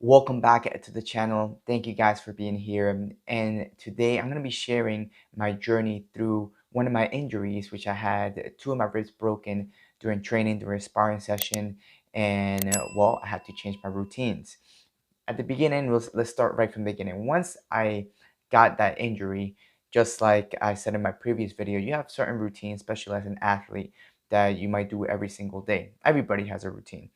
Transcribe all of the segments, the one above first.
Welcome back to the channel. Thank you guys for being here. And today I'm going to be sharing my journey through one of my injuries, which I had two of my ribs broken during training, during a sparring session. And well, I had to change my routines. At the beginning, let's start right from the beginning. Once I got that injury, just like I said in my previous video, you have certain routines, especially as an athlete, that you might do every single day. Everybody has a routine.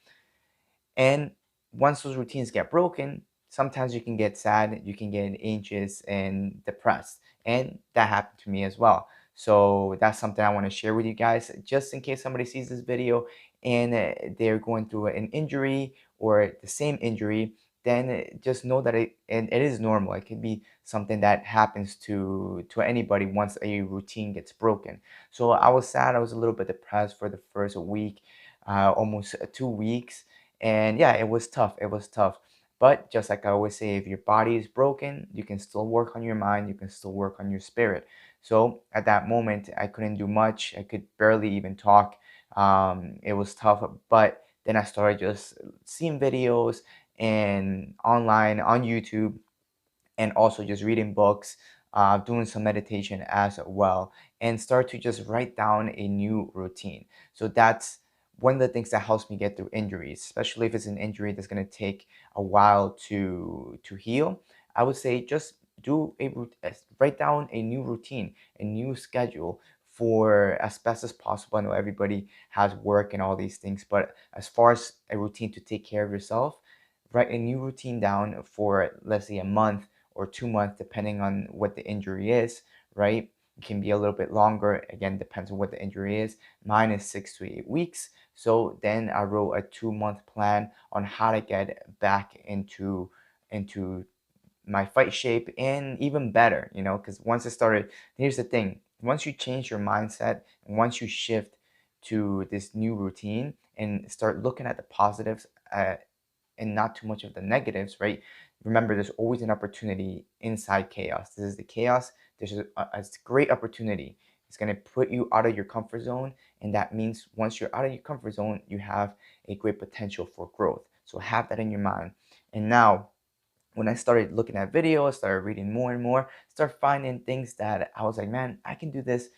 And once those routines get broken, sometimes you can get sad, you can get anxious and depressed. And that happened to me as well. So that's something I want to share with you guys, just in case somebody sees this video and they're going through an injury or the same injury. Then just know that it is normal. It can be something that happens to anybody once a routine gets broken. So I was sad. I was a little bit depressed for the first week, almost 2 weeks, and yeah, it was tough. It was tough. But just like I always say, if your body is broken, you can still work on your mind, you can still work on your spirit. So at that moment, I couldn't do much. I could barely even talk. It was tough. But then I started just seeing videos and online on YouTube, and also just reading books, doing some meditation as well, and start to just write down a new routine. So that's one of the things that helps me get through injuries, especially if it's an injury that's going to take a while to heal. I would say just write down a new routine, a new schedule for as best as possible. I know everybody has work and all these things, but as far as a routine to take care of yourself, write a new routine down for, let's say, a month or 2 months, depending on what the injury is, right? It can be a little bit longer. Again, depends on what the injury is. Mine is 6 to 8 weeks. So then I wrote a 2 month plan on how to get back into my fight shape and even better, because once I started, here's the thing. Once you change your mindset and once you shift to this new routine and start looking at the positives, and not too much of the negatives, right? Remember, there's always an opportunity inside chaos. This is the chaos. There's a great opportunity. It's going to put you out of your comfort zone. And that means once you're out of your comfort zone, you have a great potential for growth. So have that in your mind. And now, when I started looking at videos, started reading more and more, start finding things that I was like, man, I can do this.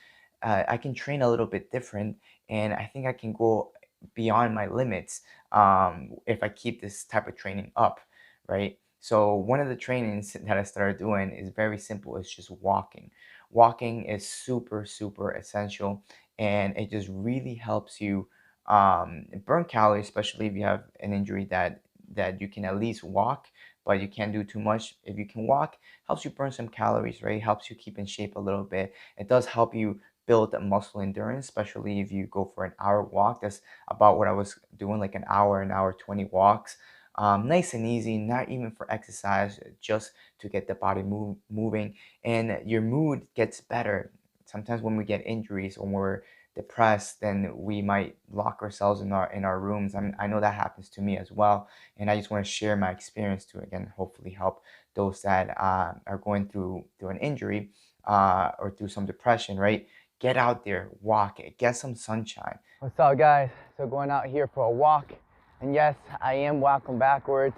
I can train a little bit different, and I think I can go beyond my limits if I keep this type of training up, right? So one of the trainings that I started doing is very simple. It's just walking. Walking is super, super essential, and it just really helps you burn calories, especially if you have an injury that you can at least walk, but you can't do too much. If you can walk, helps you burn some calories, right? Helps you keep in shape a little bit. It does help you build a muscle endurance, especially if you go for an hour walk. That's about what I was doing, like an hour 20 walks. Nice and easy, not even for exercise, just to get the body moving, and your mood gets better. Sometimes when we get injuries or when we're depressed, then we might lock ourselves in our rooms. I know that happens to me as well, and I just want to share my experience to, again, hopefully help those that are going through an injury or through some depression, right? Get out there, walk, get some sunshine. What's up, guys? So going out here for a walk, and yes, I am walking backwards.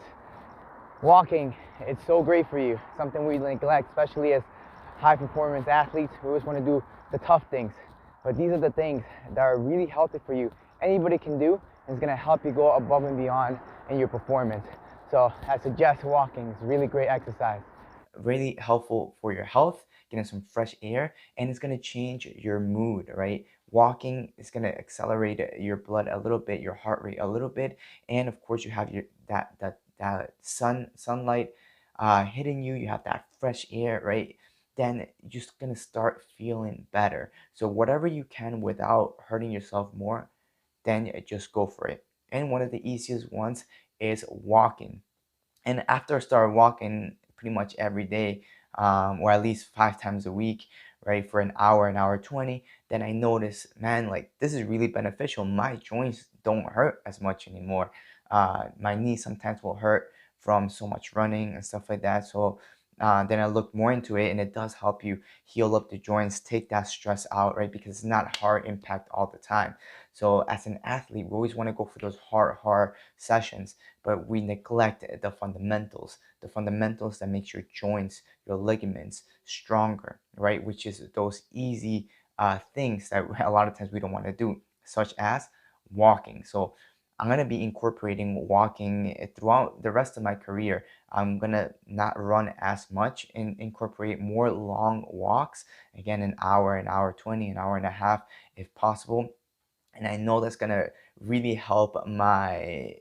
Walking, it's so great for you. Something we neglect, especially as high performance athletes. We always want to do the tough things, but these are the things that are really healthy for you. Anybody can do, and it's going to help you go above and beyond in your performance. So I suggest walking. It's a really great exercise. Really helpful for your health, getting some fresh air, and it's going to change your mood, right? Walking is going to accelerate your blood a little bit, your heart rate a little bit, and of course you have your that sunlight hitting you. You have that fresh air, right? Then you're just going to start feeling better. So whatever you can without hurting yourself more, then just go for it. And one of the easiest ones is walking. And after I started walking pretty much every day, or at least 5 times a week, right, for an hour 20, then I noticed, man, like this is really beneficial. My joints don't hurt as much anymore. My knees sometimes will hurt from so much running and stuff like that. So then I looked more into it, and it does help you heal up the joints, take that stress out, right? Because it's not hard impact all the time. So as an athlete, we always want to go for those hard sessions, but we neglect the fundamentals that makes your joints, your ligaments stronger, right? Which is those easy things that a lot of times we don't want to do, such as walking. So I'm going to be incorporating walking throughout the rest of my career. I'm going to not run as much and incorporate more long walks. Again, an hour 20, an hour and a half if possible. And I know that's gonna really help my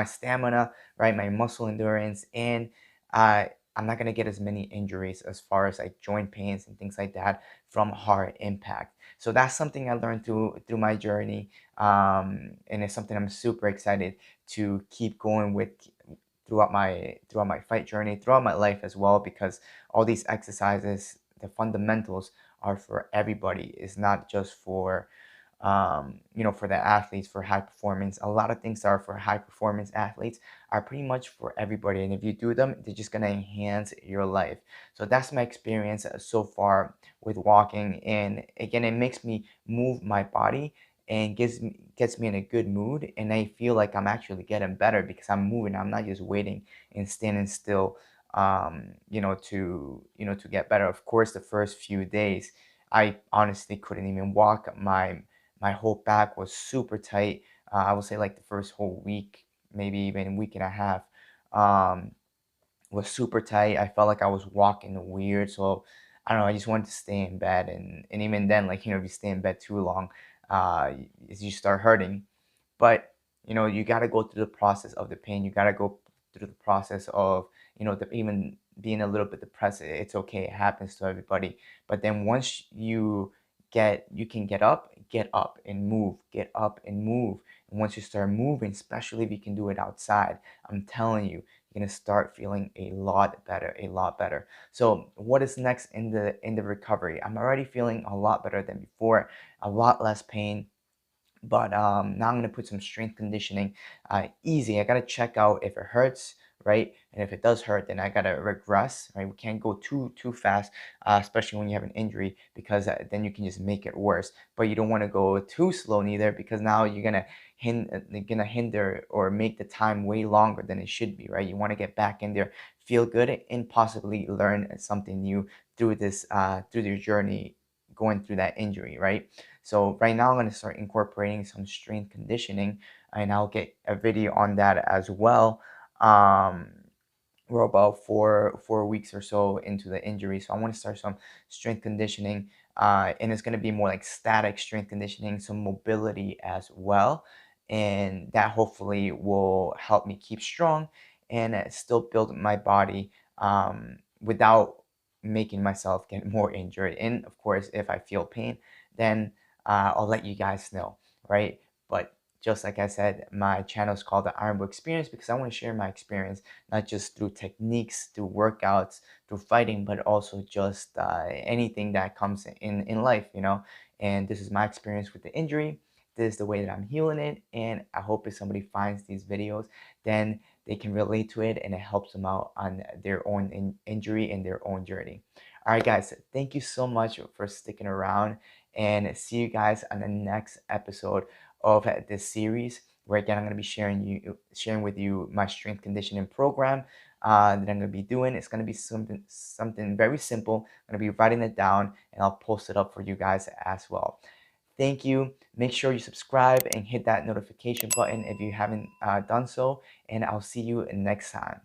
stamina, right? My muscle endurance, and I'm not gonna get as many injuries as far as like joint pains and things like that from hard impact. So that's something I learned through my journey, and it's something I'm super excited to keep going with throughout my fight journey, throughout my life as well, because all these exercises, the fundamentals are for everybody. It's not just for for the athletes, for high performance. A lot of things that are for high performance athletes are pretty much for everybody. And if you do them, they're just going to enhance your life. So that's my experience so far with walking. And again, it makes me move my body and gets me in a good mood. And I feel like I'm actually getting better because I'm moving. I'm not just waiting and standing still to get better. Of course, the first few days I honestly couldn't even walk. My whole back was super tight. I would say like the first whole week, maybe even week and a half, um, was super tight. I felt like I was walking weird. So I don't know. I just wanted to stay in bed, and even then, like if you stay in bed too long, you start hurting. But you got to go through the process of the pain. You got to go through the process of even being a little bit depressed. It's okay. It happens to everybody. But then once you can get up and move, get up and move. And once you start moving, especially if you can do it outside, I'm telling you, you're gonna start feeling a lot better, a lot better. So what is next in the recovery? I'm already feeling a lot better than before, a lot less pain. But now I'm gonna put some strength conditioning. Easy. I gotta check out if it hurts, right? And if it does hurt, then I gotta regress, right? We can't go too fast, especially when you have an injury, because then you can just make it worse. But you don't want to go too slow neither, because now you're gonna hinder or make the time way longer than it should be, right? You want to get back in there, feel good, and possibly learn something new through your journey going through that injury, right? So right now I'm going to start incorporating some strength conditioning, and I'll get a video on that as well. Um, we're about four weeks or so into the injury, so I want to start some strength conditioning, and it's going to be more like static strength conditioning, some mobility as well, and that hopefully will help me keep strong and still build my body without making myself get more injured. And of course, if I feel pain, then I'll let you guys know, right? But just like I said, my channel is called the Iron Boy Experience because I want to share my experience, not just through techniques, through workouts, through fighting, but also just anything that comes in life, And this is my experience with the injury. This is the way that I'm healing it. And I hope if somebody finds these videos, then they can relate to it and it helps them out on their own injury and their own journey. All right, guys, thank you so much for sticking around, and see you guys on the next episode of this series, where again I'm going to be sharing with you my strength conditioning program that I'm going to be doing. It's going to be something very simple. I'm going to be writing it down, and I'll post it up for you guys as well. Thank you. Make sure you subscribe and hit that notification button if you haven't done so, and I'll see you next time.